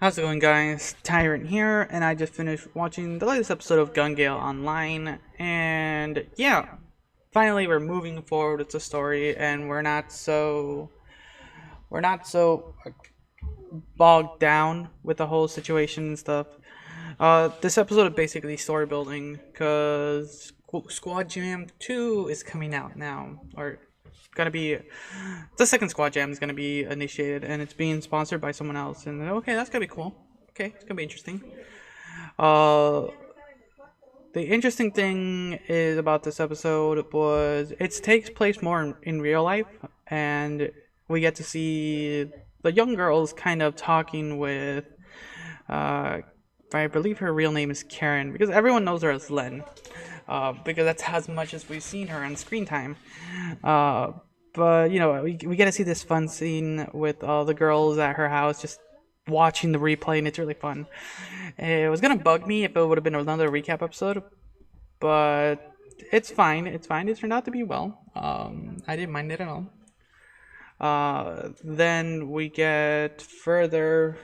How's it going, guys? Tyrant here, and I just finished watching the latest episode of Gale Online, and yeah, finally we're moving forward with the story, and we're not so bogged down with the whole situation and stuff. This episode is basically story building, cause Squad Jam 2 is coming out now, or gonna be the second Squad Jam is gonna be initiated, and it's being sponsored by someone else. And okay, that's gonna be cool. Okay, it's gonna be interesting. Uh, the interesting thing is about this episode was it takes place more in real life, and we get to see the young girls kind of talking with. I believe her real name is Karen because everyone knows her as Len. Because that's as much as we've seen her on screen time. Uh, but we get to see this fun scene with all the girls at her house just watching the replay, and it's really fun. It was gonna bug me if it would have been another recap episode, but it's fine. It's fine. It turned out to be well. I didn't mind it at all. Then we get further.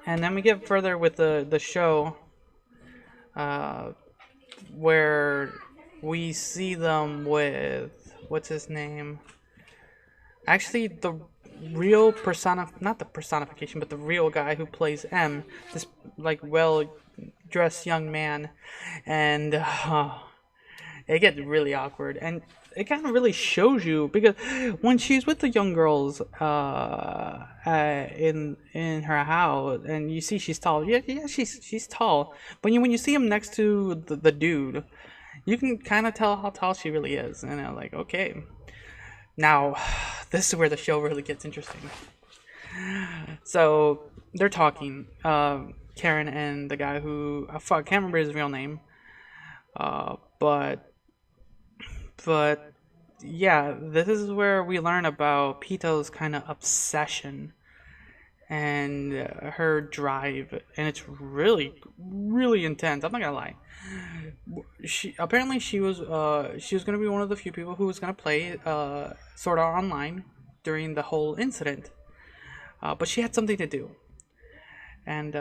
And then we get further with the show, where we see them with what's his name? Actually, the real not the personification, but the real guy who plays M, this like well-dressed young man, and it gets really awkward, and it kind of really shows you because when she's with the young girls in her house, and you see she's tall. Yeah, she's tall. But when you see him next to the dude, you can kind of tell how tall she really is, and I'm like, okay, now this is where the show really gets interesting. So they're talking, Karen and the guy who I can't remember his real name, but yeah, this is where we learn about Petos' kind of obsession and her drive, and it's really, really intense. I'm not gonna lie. She was gonna be one of the few people who was gonna play Sword Art Online during the whole incident, but she had something to do, and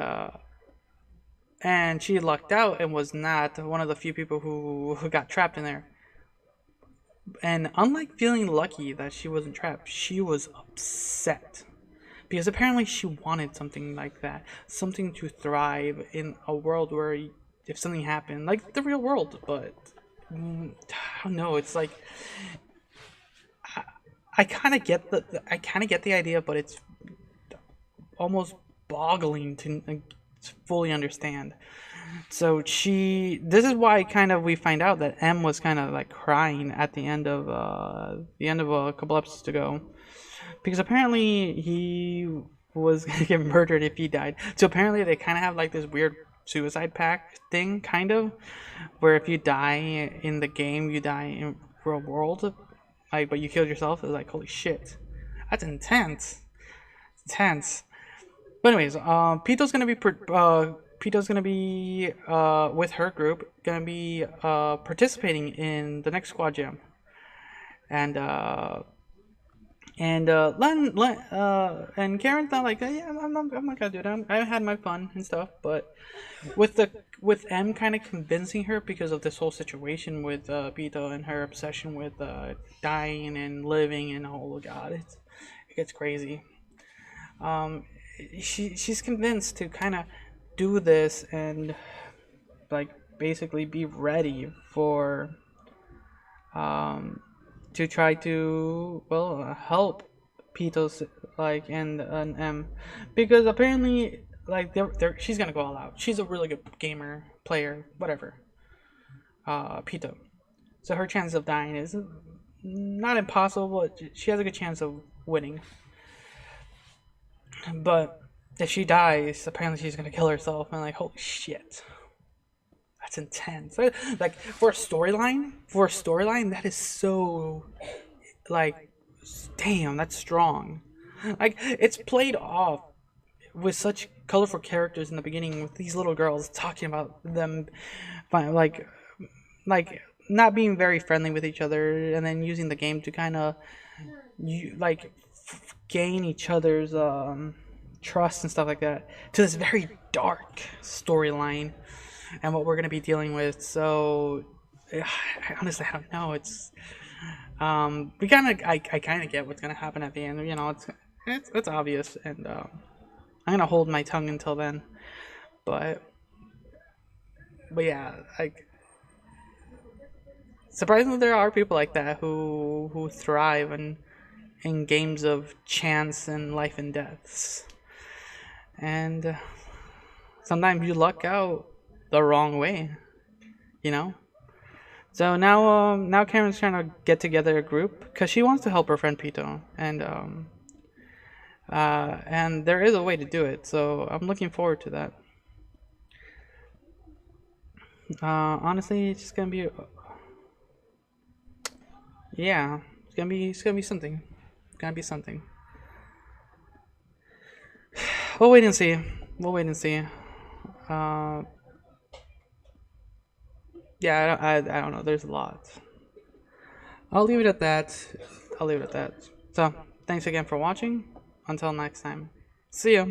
she lucked out and was not one of the few people who got trapped in there. And unlike feeling lucky that she wasn't trapped, she was upset. Because apparently she wanted something like that. Something to thrive in a world where if something happened, like the real world, but I don't know, it's like I kind of get the idea, but it's almost boggling to fully understand. So this is why kind of we find out that M was kind of like crying at the end of a couple episodes ago, because apparently he was gonna get murdered if he died. So apparently they kind of have like this weird suicide pact thing, kind of, where if you die in the game, you die in real world, like, but you killed yourself. It's like, holy shit, that's intense. Intense. But anyways, Pito's gonna be with her group, gonna be participating in the next Squad Jam, and and Karen's not like, yeah, I'm not gonna do that. I had my fun and stuff, but with M kind of convincing her because of this whole situation with Pito and her obsession with dying and living, and oh god, it gets crazy. She's convinced to kind of do this and like basically be ready for to try to help Petos like and M, because apparently like she's gonna go all out. She's a really good gamer player, whatever. Pito, so her chance of dying is not impossible, but she has a good chance of winning. But if she dies, apparently she's gonna kill herself, and like, holy shit, that's intense. Like for a storyline, that is so, like, damn, that's strong. Like it's played off with such colorful characters in the beginning, with these little girls talking about them, like not being very friendly with each other, and then using the game to kind of gain each other's trust and stuff like that, to this very dark storyline and what we're gonna be dealing with. So honestly, I don't know. It's we kind of I kind of get what's gonna happen at the end. You know, it's obvious, and I'm gonna hold my tongue until then. But yeah, like, surprisingly, there are people like that who thrive in games of chance and life and deaths, and sometimes you luck out the wrong way, you know. So now Karen's trying to get together a group because she wants to help her friend Pito, and there is a way to do it. So I'm looking forward to that. Honestly, it's just gonna be, yeah, it's gonna be something. It's gonna be something. We'll wait and see. We'll wait and see. Uh, yeah, I don't know. There's a lot. I'll leave it at that. I'll leave it at that. So, thanks again for watching. Until next time. See ya.